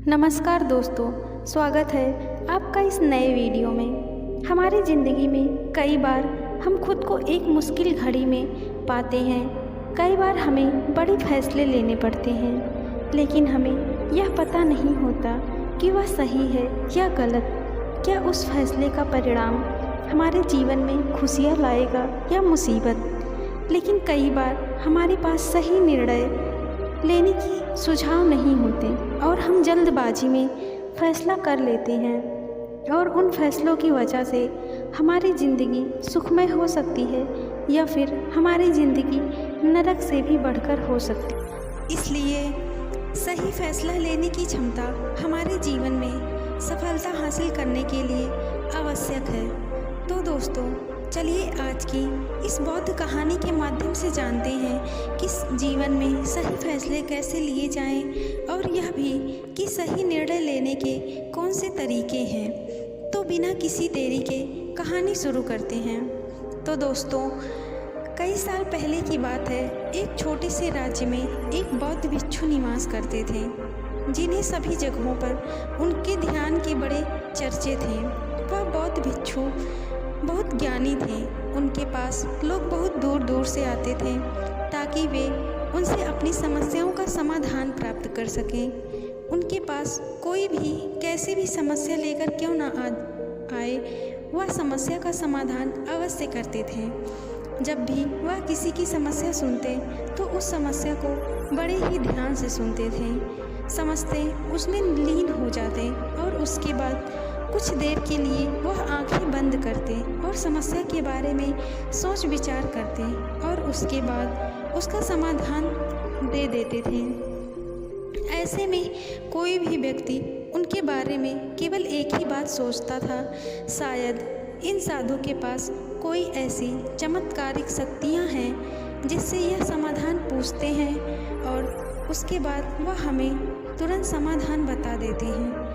नमस्कार दोस्तों, स्वागत है आपका इस नए वीडियो में। हमारी ज़िंदगी में कई बार हम खुद को एक मुश्किल घड़ी में पाते हैं। कई बार हमें बड़े फैसले लेने पड़ते हैं, लेकिन हमें यह पता नहीं होता कि वह सही है या गलत। क्या उस फैसले का परिणाम हमारे जीवन में खुशियाँ लाएगा या मुसीबत। लेकिन कई बार हमारे पास सही निर्णय लेने की सुझाव नहीं होते और हम जल्दबाजी में फैसला कर लेते हैं, और उन फैसलों की वजह से हमारी ज़िंदगी सुखमय हो सकती है या फिर हमारी ज़िंदगी नरक से भी बढ़कर हो सकती है। इसलिए सही फैसला लेने की क्षमता हमारे जीवन में सफलता हासिल करने के लिए आवश्यक है। तो दोस्तों, चलिए आज की इस बौद्ध कहानी के माध्यम से जानते हैं कि जीवन में सही फैसले कैसे लिए जाएं, और यह भी कि सही निर्णय लेने के कौन से तरीके हैं। तो बिना किसी देरी के कहानी शुरू करते हैं। तो दोस्तों, कई साल पहले की बात है। एक छोटे से राज्य में एक बौद्ध भिक्षु निवास करते थे, जिन्हें सभी जगहों पर उनके ध्यान के बड़े चर्चे थे। वह बौद्ध भिक्षु बहुत ज्ञानी थे। उनके पास लोग बहुत दूर दूर से आते थे ताकि वे उनसे अपनी समस्याओं का समाधान प्राप्त कर सकें। उनके पास कोई भी कैसी भी समस्या लेकर क्यों ना आए, वह समस्या का समाधान अवश्य करते थे। जब भी वह किसी की समस्या सुनते तो उस समस्या को बड़े ही ध्यान से सुनते थे, समझते, उसमें लीन हो जाते, और उसके बाद कुछ देर के लिए वह आंखें बंद करते और समस्या के बारे में सोच विचार करते, और उसके बाद उसका समाधान दे देते थे। ऐसे में कोई भी व्यक्ति उनके बारे में केवल एक ही बात सोचता था, शायद इन साधु के पास कोई ऐसी चमत्कारिक शक्तियाँ हैं जिससे यह समाधान पूछते हैं और उसके बाद वह हमें तुरंत समाधान बता देते हैं।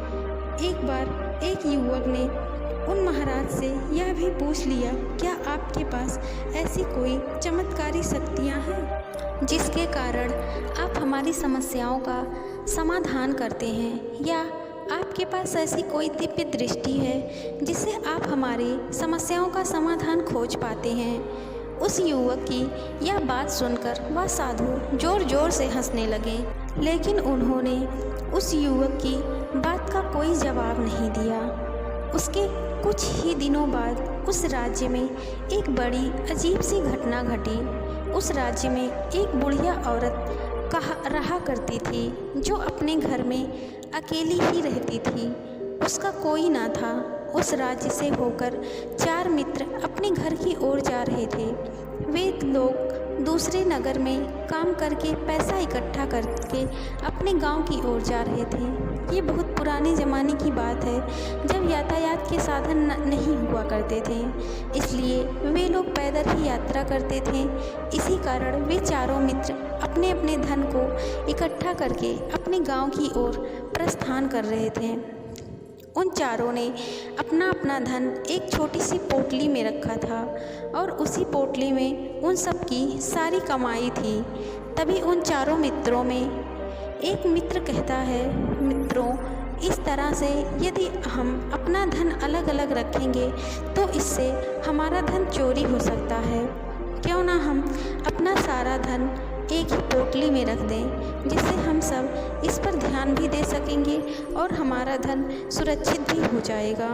एक बार एक युवक ने उन महाराज से यह भी पूछ लिया, क्या आपके पास ऐसी कोई चमत्कारी शक्तियाँ हैं जिसके कारण आप हमारी समस्याओं का समाधान करते हैं, या आपके पास ऐसी कोई दिव्य दृष्टि है जिससे आप हमारी समस्याओं का समाधान खोज पाते हैं। उस युवक की यह बात सुनकर वह साधु जोर जोर से हंसने लगे, लेकिन उन्होंने उस युवक की बात का कोई जवाब नहीं दिया। उसके कुछ ही दिनों बाद उस राज्य में एक बड़ी अजीब सी घटना घटी। उस राज्य में एक बुढ़िया औरत रहा करती थी, जो अपने घर में अकेली ही रहती थी। उसका कोई ना था। उस राज्य से होकर 4 मित्र अपने घर की ओर जा रहे थे। वे लोग दूसरे नगर में काम करके पैसा इकट्ठा करके अपने गांव की ओर जा रहे थे। ये बहुत पुराने ज़माने की बात है, जब यातायात के साधन नहीं हुआ करते थे, इसलिए वे लोग पैदल ही यात्रा करते थे। इसी कारण वे चारों मित्र अपने अपने धन को इकट्ठा करके अपने गांव की ओर प्रस्थान कर रहे थे। उन चारों ने अपना अपना धन एक छोटी सी पोटली में रखा था, और उसी पोटली में उन सब की सारी कमाई थी। तभी उन चारों मित्रों में एक मित्र कहता है, मित्रों, इस तरह से यदि हम अपना धन अलग अलग रखेंगे तो इससे हमारा धन चोरी हो सकता है। क्यों ना हम अपना सारा धन एक ही पोटली में रख दें, जिससे हम सब इस पर ध्यान भी दे सकेंगे और हमारा धन सुरक्षित भी हो जाएगा।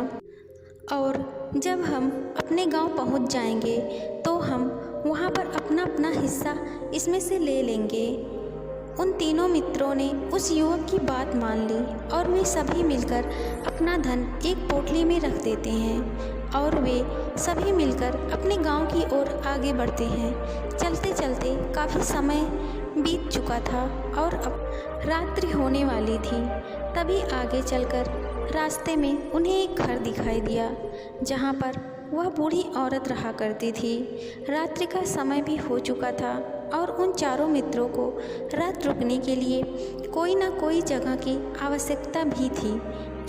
और जब हम अपने गांव पहुंच जाएंगे तो हम वहां पर अपना अपना हिस्सा इसमें से ले लेंगे। उन तीनों मित्रों ने उस युवक की बात मान ली, और वे सभी मिलकर अपना धन एक पोटली में रख देते हैं, और वे सभी मिलकर अपने गांव की ओर आगे बढ़ते हैं। चलते चलते काफ़ी समय बीत चुका था और अब रात्रि होने वाली थी। तभी आगे चलकर रास्ते में उन्हें एक घर दिखाई दिया, जहां पर वह बूढ़ी औरत रहा करती थी। रात्रि का समय भी हो चुका था, और उन चारों मित्रों को रात रुकने के लिए कोई ना कोई जगह की आवश्यकता भी थी।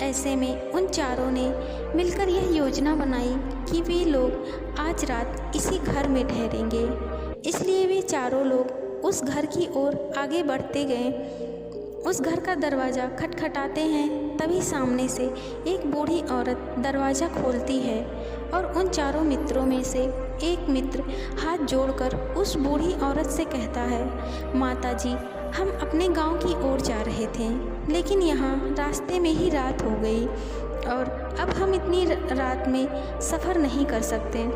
ऐसे में उन चारों ने मिलकर यह योजना बनाई कि वे लोग आज रात इसी घर में ठहरेंगे। इसलिए वे चारों लोग उस घर की ओर आगे बढ़ते गए। उस घर का दरवाज़ा खटखटाते हैं। तभी सामने से एक बूढ़ी औरत दरवाज़ा खोलती है और उन चारों मित्रों में से एक मित्र हाथ जोड़कर उस बूढ़ी औरत से कहता है, माताजी, हम अपने गांव की ओर जा रहे थे, लेकिन यहाँ रास्ते में ही रात हो गई और अब हम इतनी रात में सफ़र नहीं कर सकते।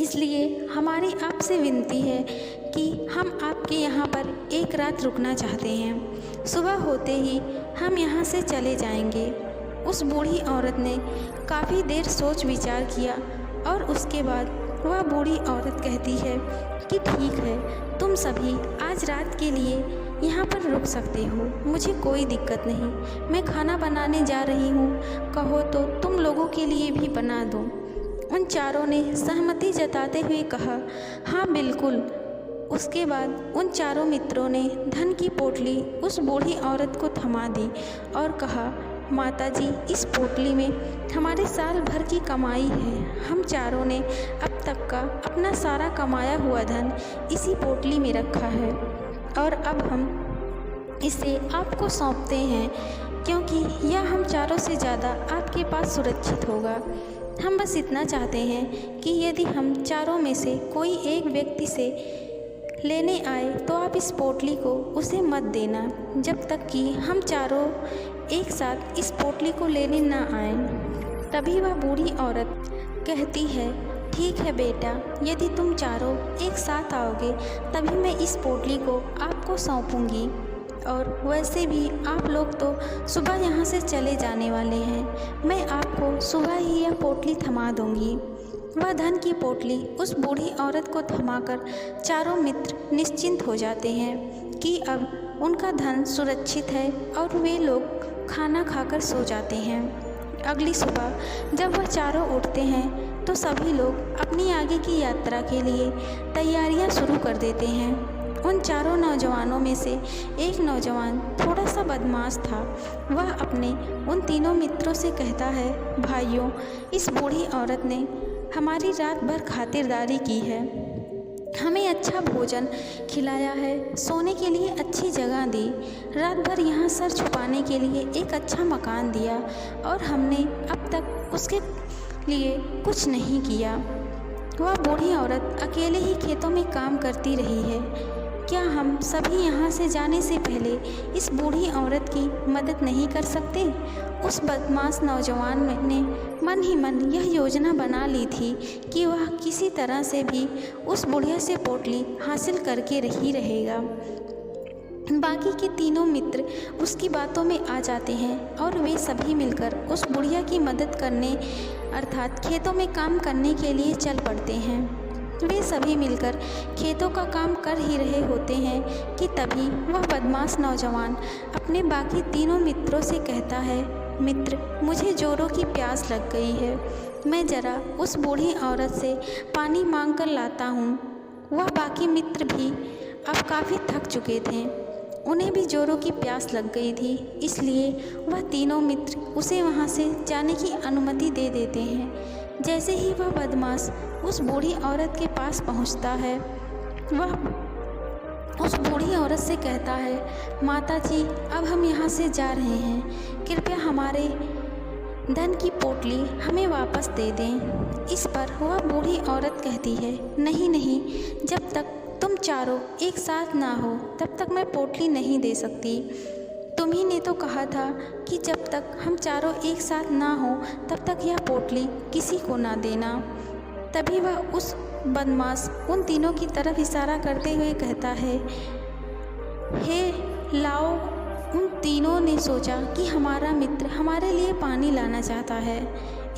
इसलिए हमारी आपसे विनती है कि हम आपके यहाँ पर एक रात रुकना चाहते हैं। सुबह होते ही हम यहाँ से चले जाएंगे। उस बूढ़ी औरत ने काफ़ी देर सोच विचार किया और उसके बाद वह बूढ़ी औरत कहती है कि ठीक है, तुम सभी आज रात के लिए यहाँ पर रुक सकते हो, मुझे कोई दिक्कत नहीं। मैं खाना बनाने जा रही हूँ, कहो तो तुम लोगों के लिए भी बना दूँ। उन चारों ने सहमति जताते हुए कहा, हाँ बिल्कुल। उसके बाद उन चारों मित्रों ने धन की पोटली उस बूढ़ी औरत को थमा दी और कहा, माताजी, इस पोटली में हमारे साल भर की कमाई है। हम चारों ने अब तक का अपना सारा कमाया हुआ धन इसी पोटली में रखा है और अब हम इसे आपको सौंपते हैं, क्योंकि यह हम चारों से ज़्यादा आपके पास सुरक्षित होगा। हम बस इतना चाहते हैं कि यदि हम चारों में से कोई एक व्यक्ति से लेने आए तो आप इस पोटली को उसे मत देना जब तक कि हम चारों एक साथ इस पोटली को लेने ना आएं। तभी वह बूढ़ी औरत कहती है, ठीक है बेटा, यदि तुम चारों एक साथ आओगे तभी मैं इस पोटली को आपको सौंपूंगी। और वैसे भी आप लोग तो सुबह यहाँ से चले जाने वाले हैं, मैं आपको सुबह ही यह पोटली थमा दूँगी। वह धन की पोटली उस बूढ़ी औरत को थमाकर चारों मित्र निश्चिंत हो जाते हैं कि अब उनका धन सुरक्षित है और वे लोग खाना खाकर सो जाते हैं। अगली सुबह जब वह चारों उठते हैं तो सभी लोग अपनी आगे की यात्रा के लिए तैयारियां शुरू कर देते हैं। उन चारों नौजवानों में से एक नौजवान थोड़ा सा बदमाश था। वह अपने उन तीनों मित्रों से कहता है, भाइयों, इस बूढ़ी औरत ने हमारी रात भर खातिरदारी की है, हमें अच्छा भोजन खिलाया है, सोने के लिए अच्छी जगह दी, रात भर यहाँ सर छुपाने के लिए एक अच्छा मकान दिया और हमने अब तक उसके लिए कुछ नहीं किया। वह बूढ़ी औरत अकेले ही खेतों में काम करती रही है। क्या हम सभी यहाँ से जाने से पहले इस बूढ़ी औरत की मदद नहीं कर सकते? उस बदमाश नौजवान ने मन ही मन यह योजना बना ली थी कि वह किसी तरह से भी उस बुढ़िया से पोटली हासिल करके ही रहेगा। बाकी के तीनों मित्र उसकी बातों में आ जाते हैं और वे सभी मिलकर उस बुढ़िया की मदद करने अर्थात खेतों में काम करने के लिए चल पड़ते हैं। वे सभी मिलकर खेतों का काम कर ही रहे होते हैं कि तभी वह बदमाश नौजवान अपने बाकी तीनों मित्रों से कहता है, मित्र, मुझे जोरों की प्यास लग गई है, मैं ज़रा उस बूढ़ी औरत से पानी मांग कर लाता हूँ। वह बाकी मित्र भी अब काफ़ी थक चुके थे, उन्हें भी जोरों की प्यास लग गई थी, इसलिए वह तीनों मित्र उसे वहाँ से जाने की अनुमति दे देते हैं। जैसे ही वह बदमाश उस बूढ़ी औरत के पास पहुँचता है, वह उस बूढ़ी औरत से कहता है, माताजी, अब हम यहाँ से जा रहे हैं, कृपया हमारे धन की पोटली हमें वापस दे दें। इस पर वह बूढ़ी औरत कहती है, नहीं नहीं, जब तक तुम चारों एक साथ ना हो तब तक मैं पोटली नहीं दे सकती। तुम्ही ने तो कहा था कि जब तक हम चारों एक साथ ना हो तब तक यह पोटली किसी को ना देना। तभी वह उस बदमाश उन तीनों की तरफ इशारा करते हुए कहता है, हे लाओ। उन तीनों ने सोचा कि हमारा मित्र हमारे लिए पानी लाना चाहता है,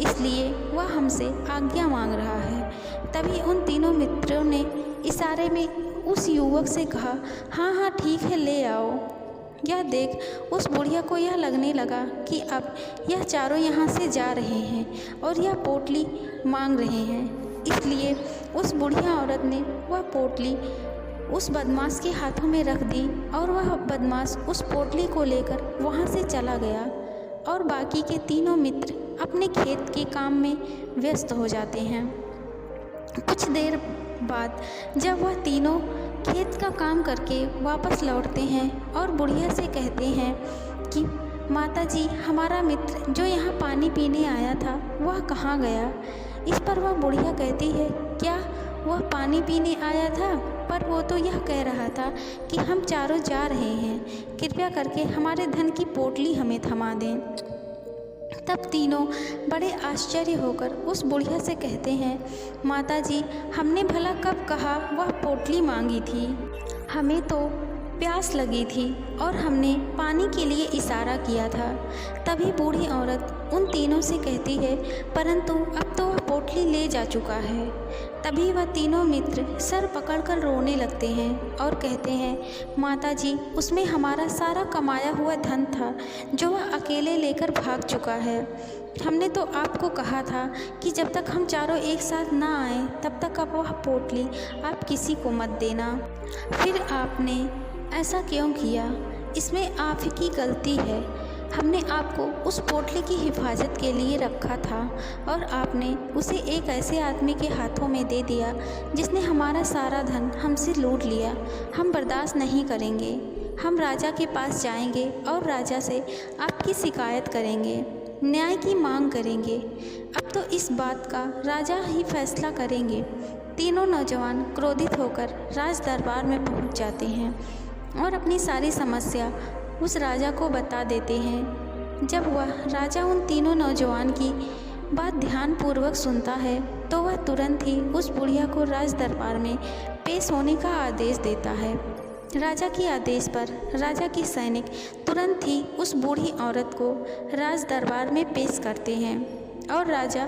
इसलिए वह हमसे आज्ञा मांग रहा है। तभी उन तीनों मित्रों ने इशारे में उस युवक से कहा, हाँ हाँ ठीक है, ले आओ। यह देख उस बुढ़िया को यह लगने लगा कि अब यह चारों यहाँ से जा रहे हैं और यह पोटली मांग रहे हैं, इसलिए उस बुढ़िया औरत ने वह पोटली उस बदमाश के हाथों में रख दी और वह बदमाश उस पोटली को लेकर वहाँ से चला गया और बाकी के तीनों मित्र अपने खेत के काम में व्यस्त हो जाते हैं। कुछ देर बाद जब वह तीनों खेत का काम करके वापस लौटते हैं और बुढ़िया से कहते हैं कि माता जी, हमारा मित्र जो यहाँ पानी पीने आया था वह कहाँ गया। इस पर वह बुढ़िया कहती है, क्या वह पानी पीने आया था? पर वो तो यह कह रहा था कि हम चारों जा रहे हैं, कृपया करके हमारे धन की पोटली हमें थमा दें। तब तीनों बड़े आश्चर्य होकर उस बुढ़िया से कहते हैं, माता जी, हमने भला कब कहा वह पोटली मांगी थी? हमें तो प्यास लगी थी और हमने पानी के लिए इशारा किया था। तभी बूढ़ी औरत उन तीनों से कहती है, परंतु अब तो वह पोटली ले जा चुका है। तभी वह तीनों मित्र सर पकड़कर रोने लगते हैं और कहते हैं, माता जी, उसमें हमारा सारा कमाया हुआ धन था जो वह अकेले लेकर भाग चुका है। हमने तो आपको कहा था कि जब तक हम चारों एक साथ ना आए तब तक अब वह पोटली आप किसी को मत देना। फिर आपने ऐसा क्यों किया? इसमें आप ही की गलती है। हमने आपको उस पोटली की हिफाजत के लिए रखा था और आपने उसे एक ऐसे आदमी के हाथों में दे दिया जिसने हमारा सारा धन हमसे लूट लिया। हम बर्दाश्त नहीं करेंगे। हम राजा के पास जाएंगे और राजा से आपकी शिकायत करेंगे, न्याय की मांग करेंगे। अब तो इस बात का राजा ही फैसला करेंगे। तीनों नौजवान क्रोधित होकर राज दरबार में पहुंच जाते हैं और अपनी सारी समस्या उस राजा को बता देते हैं। जब वह राजा उन तीनों नौजवान की बात ध्यानपूर्वक सुनता है तो वह तुरंत ही उस बुढ़िया को राज दरबार में पेश होने का आदेश देता है। राजा के आदेश पर राजा के सैनिक तुरंत ही उस बूढ़ी औरत को राज दरबार में पेश करते हैं और राजा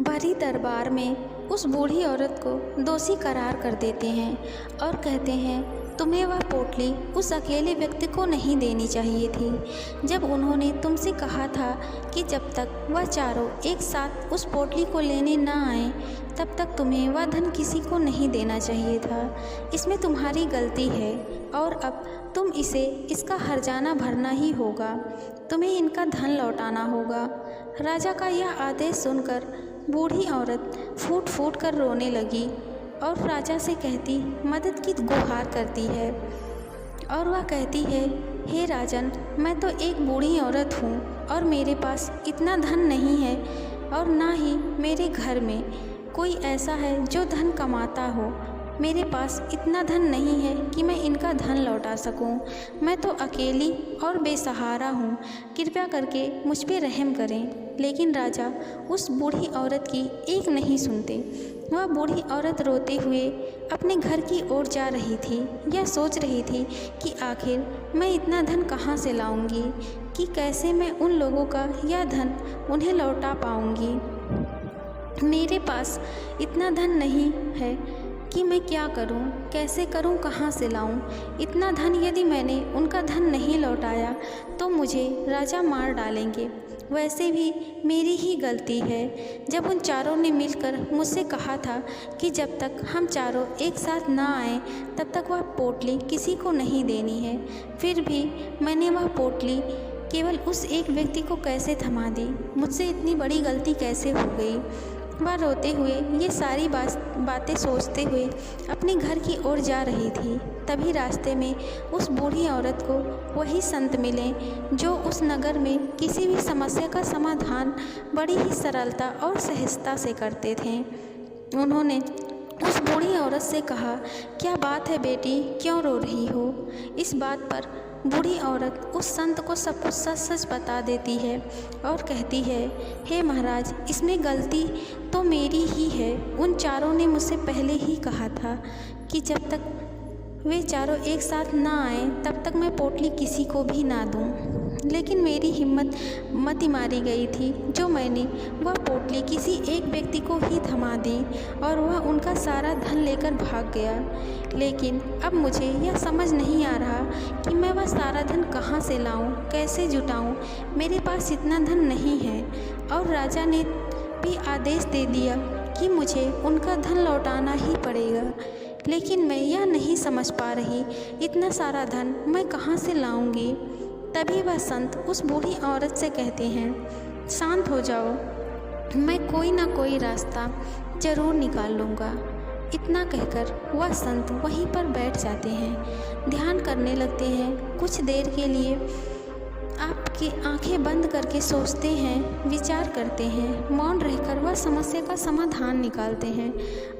भरी दरबार में उस बूढ़ी औरत को दोषी करार कर देते हैं और कहते हैं, तुम्हें वह पोटली उस अकेले व्यक्ति को नहीं देनी चाहिए थी। जब उन्होंने तुमसे कहा था कि जब तक वह चारों एक साथ उस पोटली को लेने ना आए तब तक तुम्हें वह धन किसी को नहीं देना चाहिए था। इसमें तुम्हारी गलती है और अब तुम इसका हर्जाना भरना ही होगा। तुम्हें इनका धन लौटाना होगा। राजा का यह आदेश सुनकर बूढ़ी औरत फूट फूट कर रोने लगी और राजा से कहती, मदद की गुहार करती है और वह कहती है, हे राजन, मैं तो एक बूढ़ी औरत हूँ और मेरे पास इतना धन नहीं है और ना ही मेरे घर में कोई ऐसा है जो धन कमाता हो। मेरे पास इतना धन नहीं है कि मैं इनका धन लौटा सकूं। मैं तो अकेली और बेसहारा हूँ। कृपया करके मुझ पे रहम करें। लेकिन राजा उस बूढ़ी औरत की एक नहीं सुनते। वह बूढ़ी औरत रोते हुए अपने घर की ओर जा रही थी। यह सोच रही थी कि आखिर मैं इतना धन कहाँ से लाऊंगी, कि कैसे मैं उन लोगों का यह धन उन्हें लौटा पाऊंगी। मेरे पास इतना धन नहीं है कि मैं क्या करूं, कैसे करूं, कहाँ से लाऊं। इतना धन यदि मैंने उनका धन नहीं लौटाया तो मुझे राजा मार डालेंगे। वैसे भी मेरी ही गलती है। जब उन चारों ने मिलकर मुझसे कहा था कि जब तक हम चारों एक साथ ना आए तब तक वह पोटली किसी को नहीं देनी है, फिर भी मैंने वह पोटली केवल उस एक व्यक्ति को कैसे थमा दी। मुझसे इतनी बड़ी गलती कैसे हो गई। वह रोते हुए ये सारी बातें सोचते हुए अपने घर की ओर जा रही थी। तभी रास्ते में उस बूढ़ी औरत को वही संत मिले जो उस नगर में किसी भी समस्या का समाधान बड़ी ही सरलता और सहजता से करते थे। उन्होंने उस बूढ़ी औरत से कहा, क्या बात है बेटी, क्यों रो रही हो? इस बात पर बूढ़ी औरत उस संत को सब कुछ सच सच बता देती है और कहती है, हे महाराज, इसमें गलती तो मेरी ही है। उन चारों ने मुझसे पहले ही कहा था कि जब तक वे चारों एक साथ ना आए तब तक मैं पोटली किसी को भी ना दूं। लेकिन मेरी हिम्मत मति मारी गई थी जो मैंने वह पोटली किसी एक व्यक्ति को ही थमा दी और वह उनका सारा धन लेकर भाग गया। लेकिन अब मुझे यह समझ नहीं आ रहा कि मैं वह सारा धन कहाँ से लाऊं, कैसे जुटाऊं। मेरे पास इतना धन नहीं है और राजा ने भी आदेश दे दिया कि मुझे उनका धन लौटाना ही पड़ेगा। लेकिन मैं यह नहीं समझ पा रही इतना सारा धन मैं कहाँ से लाऊंगी। तभी वह संत उस बूढ़ी औरत से कहते हैं, शांत हो जाओ, मैं कोई ना कोई रास्ता ज़रूर निकाल लूँगा। इतना कहकर वह संत वहीं पर बैठ जाते हैं, ध्यान करने लगते हैं। कुछ देर के लिए आपकी आंखें बंद करके सोचते हैं, विचार करते हैं। मौन रहकर वह समस्या का समाधान निकालते हैं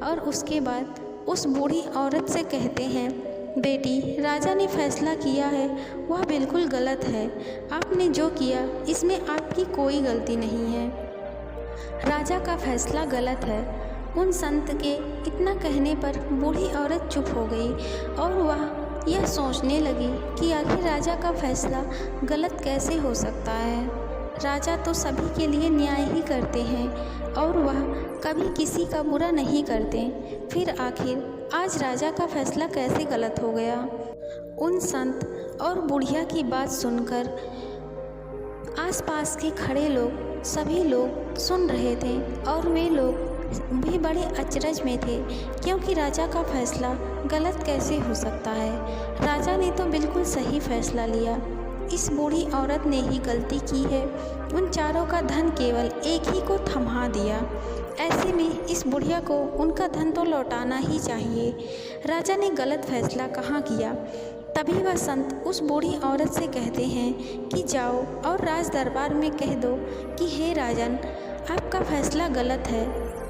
और उसके बाद उस बूढ़ी औरत से कहते हैं, बेटी, राजा ने फैसला किया है वह बिल्कुल गलत है। आपने जो किया इसमें आपकी कोई गलती नहीं है। राजा का फैसला गलत है। उन संत के इतना कहने पर बूढ़ी औरत चुप हो गई और वह यह सोचने लगी कि आखिर राजा का फैसला गलत कैसे हो सकता है। राजा तो सभी के लिए न्याय ही करते हैं और वह कभी किसी का बुरा नहीं करते। फिर आखिर आज राजा का फैसला कैसे गलत हो गया। उन संत और बुढ़िया की बात सुनकर आसपास के खड़े लोग सभी लोग सुन रहे थे और वे लोग भी बड़े अचरज में थे, क्योंकि राजा का फैसला गलत कैसे हो सकता है। राजा ने तो बिल्कुल सही फैसला लिया। इस बूढ़ी औरत ने ही गलती की है। उन चारों का धन केवल एक ही को थमा दिया। ऐसे में इस बुढ़िया को उनका धन तो लौटाना ही चाहिए। राजा ने गलत फैसला कहाँ किया। तभी वह संत उस बूढ़ी औरत से कहते हैं कि जाओ और राज दरबार में कह दो कि हे राजन, आपका फैसला गलत है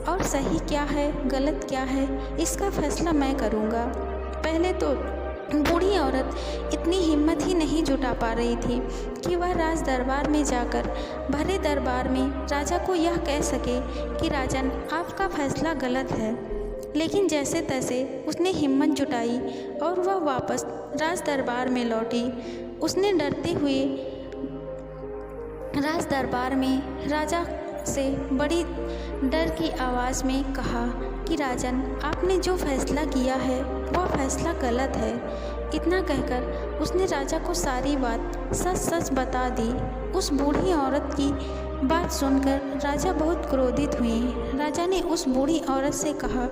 और सही क्या है गलत क्या है इसका फैसला मैं करूँगा। पहले तो बूढ़ी औरत इतनी हिम्मत ही नहीं जुटा पा रही थी कि वह राज दरबार में जाकर भरे दरबार में राजा को यह कह सके कि राजन, आपका फैसला गलत है। लेकिन जैसे तैसे उसने हिम्मत जुटाई और वह वापस राज दरबार में लौटी। उसने डरते हुए राज दरबार में राजा से बड़ी डर की आवाज़ में कहा कि राजन, आपने जो फैसला किया है वह फैसला गलत है। इतना कहकर उसने राजा को सारी बात सच सच बता दी। उस बूढ़ी औरत की बात सुनकर राजा बहुत क्रोधित हुए। राजा ने उस बूढ़ी औरत से कहा,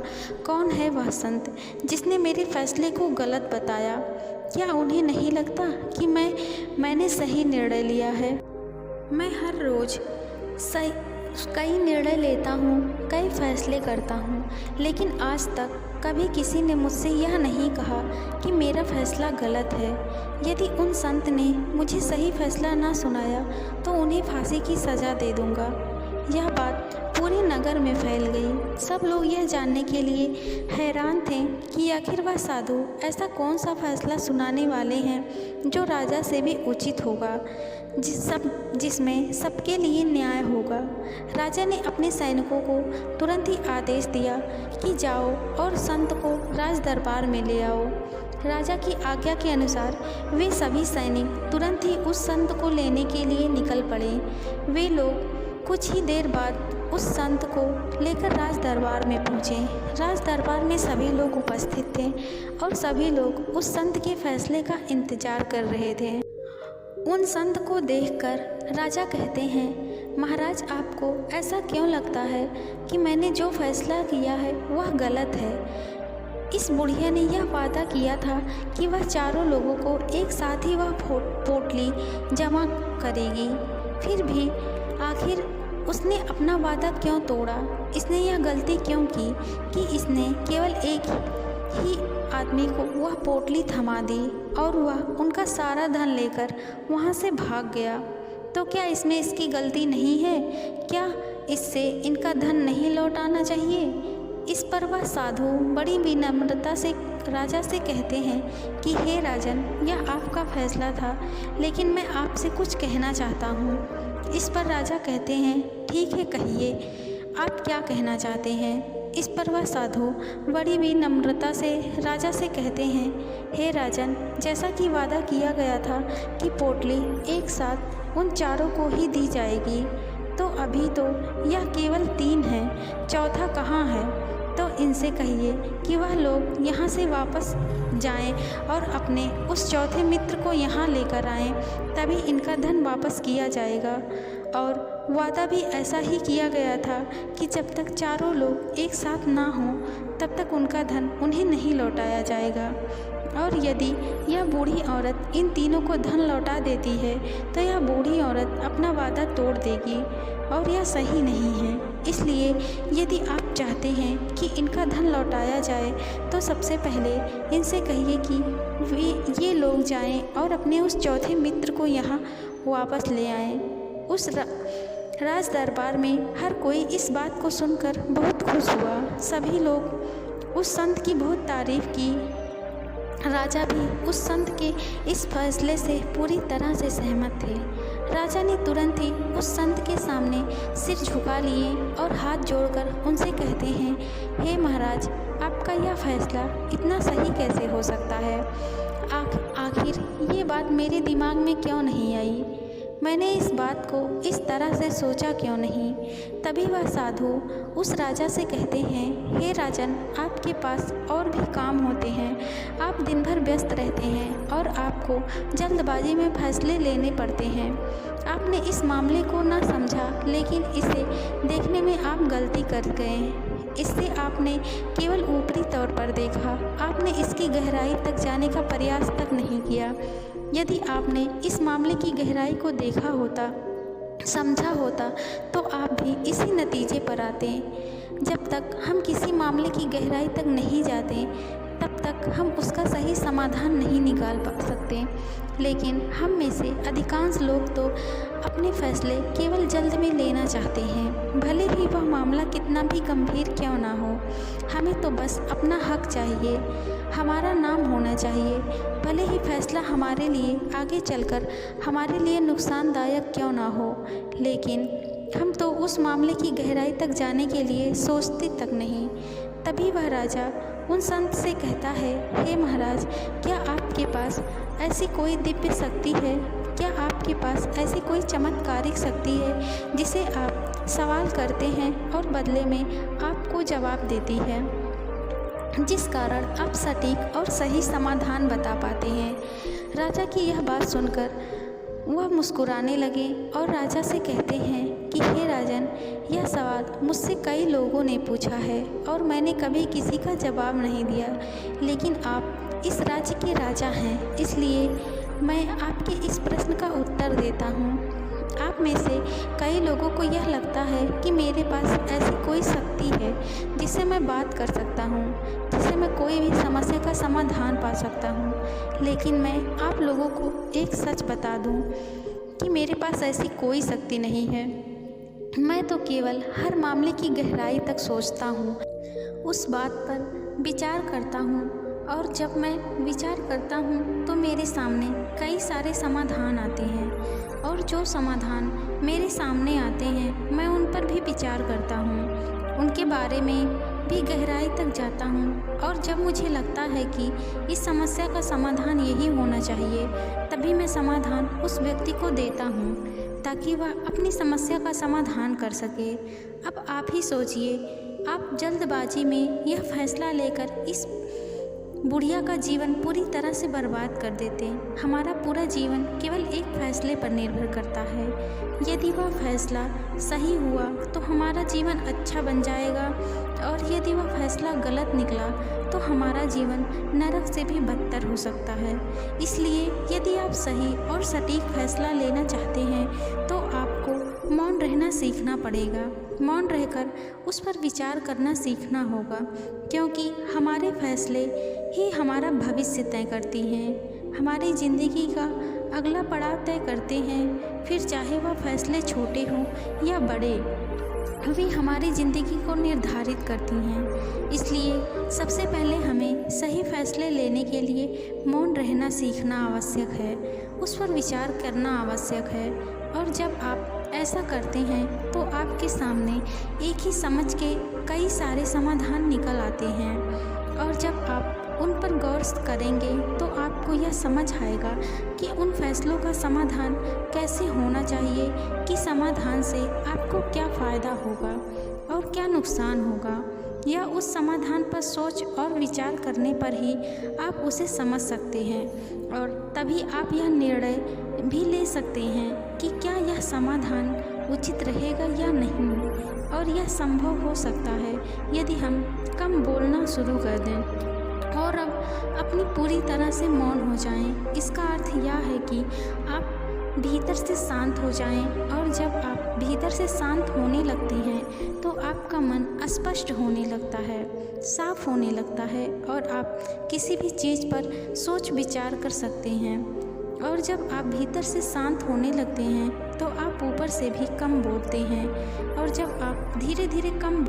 कौन है वह संत जिसने मेरे फैसले को गलत बताया? क्या उन्हें नहीं लगता कि मैंने सही निर्णय लिया है? मैं हर रोज़ कई निर्णय लेता हूँ, कई फैसले करता हूँ, लेकिन आज तक कभी किसी ने मुझसे यह नहीं कहा कि मेरा फैसला गलत है। यदि उन संत ने मुझे सही फैसला ना सुनाया तो उन्हें फांसी की सज़ा दे दूँगा। यह बात पूरे नगर में फैल गई। सब लोग यह जानने के लिए हैरान थे कि आखिर वह साधु ऐसा कौन सा फैसला सुनाने वाले हैं जो राजा से भी उचित होगा, जिसमें सबके लिए न्याय होगा। राजा ने अपने सैनिकों को तुरंत ही आदेश दिया कि जाओ और संत को राज दरबार में ले आओ। राजा की आज्ञा के अनुसार वे सभी सैनिक तुरंत ही उस संत को लेने के लिए निकल पड़े। वे लोग कुछ ही देर बाद उस संत को लेकर राज दरबार में पहुँचे। राज दरबार में सभी लोग उपस्थित थे और सभी लोग उस संत के फैसले का इंतजार कर रहे थे। उन संत को देखकर राजा कहते हैं, महाराज, आपको ऐसा क्यों लगता है कि मैंने जो फैसला किया है वह गलत है? इस बुढ़िया ने यह वादा किया था कि वह चारों लोगों को एक साथ ही वह पोटली जमा करेगी। फिर भी आखिर उसने अपना वादा क्यों तोड़ा? इसने यह गलती क्यों की कि इसने केवल एक ही आदमी को वह पोटली थमा दी और वह उनका सारा धन लेकर वहाँ से भाग गया? तो क्या इसमें इसकी गलती नहीं है? क्या इससे इनका धन नहीं लौटाना चाहिए? इस पर वह साधु बड़ी विनम्रता से राजा से कहते हैं कि हे राजन, यह आपका फैसला था, लेकिन मैं आपसे कुछ कहना चाहता हूँ। इस पर राजा कहते हैं, ठीक है, कहिए, आप क्या कहना चाहते हैं? इस पर वह साधु बड़ी विनम्रता से राजा से कहते हैं, हे राजन, जैसा कि वादा किया गया था कि पोटली एक साथ उन चारों को ही दी जाएगी, तो अभी तो यह केवल 3 हैं, चौथा कहाँ है? तो इनसे कहिए कि वह लोग यहाँ से वापस जाएं और अपने उस चौथे मित्र को यहाँ लेकर आएं, तभी इनका धन वापस किया जाएगा। और वादा भी ऐसा ही किया गया था कि जब तक चारों लोग एक साथ ना हों तब तक उनका धन उन्हें नहीं लौटाया जाएगा। और यदि यह बूढ़ी औरत इन तीनों को धन लौटा देती है तो यह बूढ़ी औरत अपना वादा तोड़ देगी और यह सही नहीं है। इसलिए यदि आप चाहते हैं कि इनका धन लौटाया जाए तो सबसे पहले इनसे कहिए कि ये लोग जाएं और अपने उस चौथे मित्र को यहाँ वापस ले आएं। उस राज दरबार में हर कोई इस बात को सुनकर बहुत खुश हुआ। सभी लोग उस संत की बहुत तारीफ की। राजा भी उस संत के इस फैसले से पूरी तरह से सहमत थे। राजा ने तुरंत ही उस संत के सामने सिर झुका लिए और हाथ जोड़कर उनसे कहते हैं, हे महाराज, आपका यह फैसला इतना सही कैसे हो सकता है? आखिर ये बात मेरे दिमाग में क्यों नहीं आई? मैंने इस बात को इस तरह से सोचा क्यों नहीं? तभी वह साधु उस राजा से कहते हैं, हे राजन, आपके पास और भी काम होते हैं। आप दिन भर व्यस्त रहते हैं और आपको जल्दबाजी में फैसले लेने पड़ते हैं। आपने इस मामले को ना समझा, लेकिन इसे देखने में आप गलती कर गए। इससे आपने केवल ऊपरी तौर पर देखा, आपने इसकी गहराई तक जाने का प्रयास तक नहीं किया। यदि आपने इस मामले की गहराई को देखा होता, समझा होता, तो आप भी इसी नतीजे पर आते। जब तक हम किसी मामले की गहराई तक नहीं जाते, तब तक हम उसका सही समाधान नहीं निकाल सकते। लेकिन हम में से अधिकांश लोग तो अपने फैसले केवल जल्द में लेना चाहते हैं, भले ही वह मामला कितना भी गंभीर क्यों ना हो। हमें तो बस अपना हक चाहिए, हमारा नाम होना चाहिए, भले ही फैसला हमारे लिए आगे चलकर हमारे लिए नुकसानदायक क्यों ना हो। लेकिन हम तो उस मामले की गहराई तक जाने के लिए सोचते तक नहीं। तभी वह राजा उन संत से कहता है, हे महाराज, क्या आपके पास ऐसी कोई दिव्य शक्ति है? क्या आपके पास ऐसी कोई चमत्कारिक शक्ति है जिसे आप सवाल करते हैं और बदले में आपको जवाब देती है, जिस कारण आप सटीक और सही समाधान बता पाते हैं? राजा की यह बात सुनकर वह मुस्कुराने लगे और राजा से कहते हैं कि हे राजन, यह सवाल मुझसे कई लोगों ने पूछा है और मैंने कभी किसी का जवाब नहीं दिया, लेकिन आप इस राज्य के राजा हैं, इसलिए मैं आपके इस प्रश्न का उत्तर देता हूँ। आप में से कई लोगों को यह लगता है कि मेरे पास ऐसी कोई शक्ति है जिससे मैं बात कर सकता हूँ, जिससे मैं कोई भी समस्या का समाधान पा सकता हूँ। लेकिन मैं आप लोगों को एक सच बता दूँ कि मेरे पास ऐसी कोई शक्ति नहीं है। मैं तो केवल हर मामले की गहराई तक सोचता हूँ, उस बात पर विचार करता हूँ, और जब मैं विचार करता हूँ तो मेरे सामने कई सारे समाधान आते हैं, और जो समाधान मेरे सामने आते हैं मैं उन पर भी विचार करता हूँ, उनके बारे में भी गहराई तक जाता हूँ। और जब मुझे लगता है कि इस समस्या का समाधान यही होना चाहिए, तभी मैं समाधान उस व्यक्ति को देता हूँ ताकि वह अपनी समस्या का समाधान कर सके। अब आप ही सोचिए, आप जल्दबाजी में यह फैसला लेकर इस बुढ़िया का जीवन पूरी तरह से बर्बाद कर देते। हमारा पूरा जीवन केवल एक फैसले पर निर्भर करता है। यदि वह फैसला सही हुआ तो हमारा जीवन अच्छा बन जाएगा, और यदि वह फैसला गलत निकला तो हमारा जीवन नरक से भी बदतर हो सकता है। इसलिए यदि आप सही और सटीक फैसला लेना चाहते हैं तो आपको मौन रहना सीखना पड़ेगा। मौन रहकर उस पर विचार करना सीखना होगा, क्योंकि हमारे फैसले ही हमारा भविष्य तय करती हैं, हमारी ज़िंदगी का अगला पड़ाव तय करते हैं। फिर चाहे वह फैसले छोटे हों या बड़े, वे हमारी ज़िंदगी को निर्धारित करती हैं। इसलिए सबसे पहले हमें सही फैसले लेने के लिए मौन रहना सीखना आवश्यक है, उस पर विचार करना आवश्यक है। और जब आप ऐसा करते हैं तो आपके सामने एक ही समझ के कई सारे समाधान निकल आते हैं, और जब आप उन पर गौर करेंगे तो आपको यह समझ आएगा कि उन फैसलों का समाधान कैसे होना चाहिए, कि समाधान से आपको क्या फ़ायदा होगा और क्या नुकसान होगा। या उस समाधान पर सोच और विचार करने पर ही आप उसे समझ सकते हैं, और तभी आप यह निर्णय भी ले सकते हैं कि क्या यह समाधान उचित रहेगा या नहीं। और यह संभव हो सकता है यदि हम कम बोलना शुरू कर दें। और अब अपनी पूरी तरह से मौन हो जाएं। इसका अर्थ यह है कि आप भीतर से शांत हो जाएं, और जब आप भीतर से शांत होने लगते हैं तो आपका मन स्पष्ट होने लगता है, साफ होने लगता है, और आप किसी भी चीज़ पर सोच विचार कर सकते हैं। और जब आप भीतर से शांत होने लगते हैं तो आप ऊपर से भी कम बोलते हैं, और जब आप धीरे धीरे कम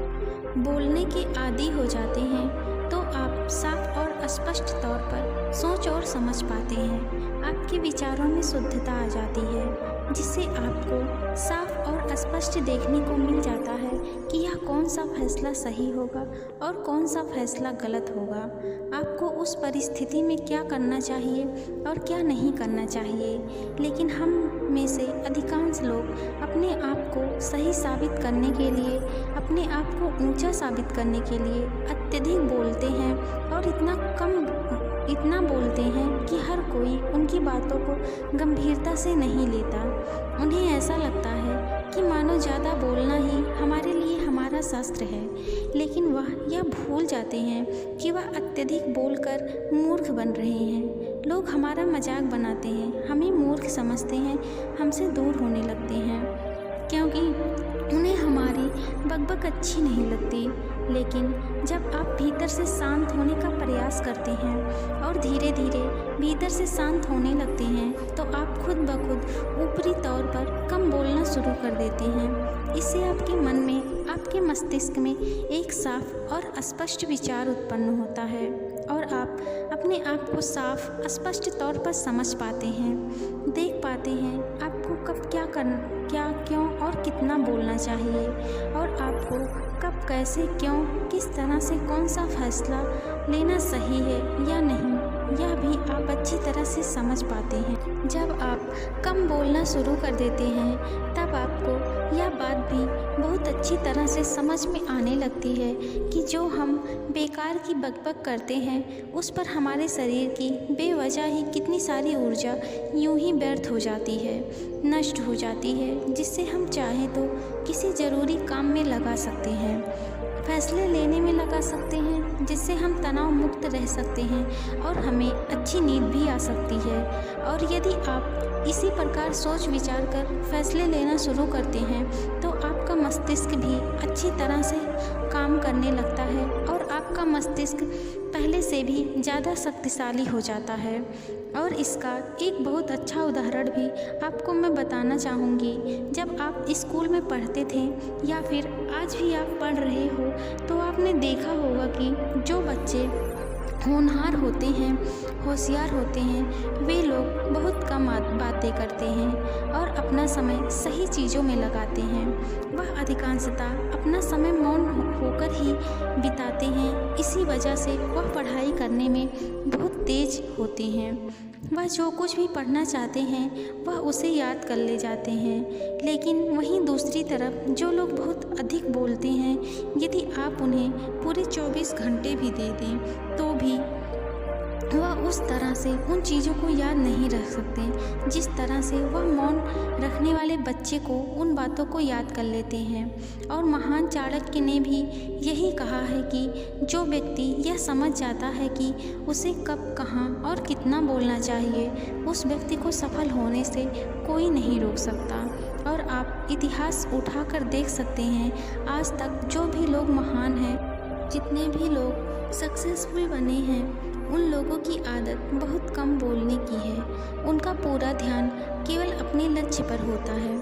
बोलने के आदी हो जाते हैं तो आप साफ और स्पष्ट तौर पर सोच और समझ पाते हैं। आपके विचारों में शुद्धता आ जाती है, जिससे आपको साफ और स्पष्ट देखने को मिल जाता है कि यह कौन सा फैसला सही होगा और कौन सा फैसला गलत होगा। आपको उस परिस्थिति में क्या करना चाहिए और क्या नहीं करना चाहिए। लेकिन हम में से अधिकांश लोग अपने आप को सही साबित करने के लिए, अपने आप को ऊंचा साबित करने के लिए अत्यधिक बोलते हैं, और इतना बोलते हैं कि हर कोई उनकी बातों को गंभीरता से नहीं लेता। उन्हें ऐसा लगता है कि मानो ज़्यादा बोलना ही हमारे लिए हमारा शस्त्र है, लेकिन वह यह भूल जाते हैं कि वह अत्यधिक बोलकर मूर्ख बन रहे हैं। लोग हमारा मजाक बनाते हैं, हमें मूर्ख समझते हैं, हमसे दूर होने लगते हैं, क्योंकि उन्हें हमारी बकबक अच्छी नहीं लगती। लेकिन जब आप भीतर से शांत होने का प्रयास करते हैं और धीरे धीरे भीतर से शांत होने लगते हैं तो आप खुद ब खुद ऊपरी तौर पर कम बोलना शुरू कर देते हैं। इससे आपके मन में, आपके मस्तिष्क में एक साफ और स्पष्ट विचार उत्पन्न होता है, और आप अपने आप को साफ स्पष्ट तौर पर समझ पाते हैं, देख पाते हैं आपको कब क्या, क्यों और कितना बोलना चाहिए, और आपको कब, कैसे, क्यों, किस तरह से कौन सा फैसला लेना सही है या नहीं, यह भी आप अच्छी तरह से समझ पाते हैं। जब आप कम बोलना शुरू कर देते हैं तब आपको यह बात भी बहुत अच्छी तरह से समझ में आने लगती है कि जो हम बेकार की बकबक करते हैं उस पर हमारे शरीर की बेवजह ही कितनी सारी ऊर्जा यूं ही व्यर्थ हो जाती है, नष्ट हो जाती है, जिससे हम चाहें तो किसी ज़रूरी काम में लगा सकते हैं, फैसले लेने में लगा सकते हैं, जिससे हम तनाव मुक्त रह सकते हैं और हमें अच्छी नींद भी आ सकती है। और यदि आप इसी प्रकार सोच विचार कर फैसले लेना शुरू करते हैं तो आपका मस्तिष्क भी अच्छी तरह से काम करने लगता है, और आपका मस्तिष्क पहले से भी ज़्यादा शक्तिशाली हो जाता है। और इसका एक बहुत अच्छा उदाहरण भी आपको मैं बताना चाहूँगी। जब आप स्कूल में पढ़ते थे या फिर आज भी आप पढ़ रहे हो तो आपने देखा होगा कि जो बच्चे होनहार होते हैं, होशियार होते हैं, वे लोग बहुत कम बातें करते हैं और अपना समय सही चीज़ों में लगाते हैं। वह अधिकांशतः अपना समय मौन होकर ही बिताते हैं। इसी वजह से वह पढ़ाई करने में बहुत तेज होते हैं। वह जो कुछ भी पढ़ना चाहते हैं वह उसे याद कर ले जाते हैं। लेकिन वहीं दूसरी तरफ जो लोग बहुत अधिक बोलते हैं, यदि आप उन्हें पूरे 24 घंटे भी दे दें तो भी वह उस तरह से उन चीज़ों को याद नहीं रख सकते जिस तरह से वह मौन रखने वाले बच्चे को उन बातों को याद कर लेते हैं। और महान चाणक्य ने भी यही कहा है कि जो व्यक्ति यह समझ जाता है कि उसे कब, कहाँ और कितना बोलना चाहिए, उस व्यक्ति को सफल होने से कोई नहीं रोक सकता। और आप इतिहास उठाकर देख सकते हैं, आज तक जो भी लोग महान हैं, जितने भी लोग सक्सेसफुल बने हैं, उन लोगों की आदत बहुत कम बोलने की है। उनका पूरा ध्यान केवल अपने लक्ष्य पर होता है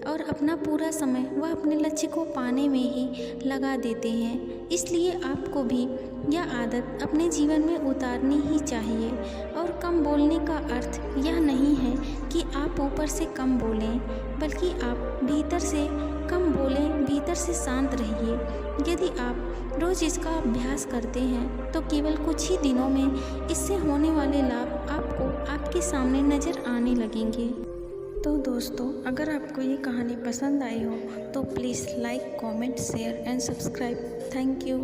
और अपना पूरा समय वह अपने लक्ष्य को पाने में ही लगा देते हैं। इसलिए आपको भी यह आदत अपने जीवन में उतारनी ही चाहिए। और कम बोलने का अर्थ यह नहीं है कि आप ऊपर से कम बोलें, बल्कि आप भीतर से कम बोलें, भीतर से शांत रहिए। यदि आप रोज़ इसका अभ्यास करते हैं तो केवल कुछ ही दिनों में इससे होने वाले लाभ आपको आपके सामने नज़र आने लगेंगे। तो दोस्तों, अगर आपको ये कहानी पसंद आई हो तो please like, comment, share and subscribe. Thank you.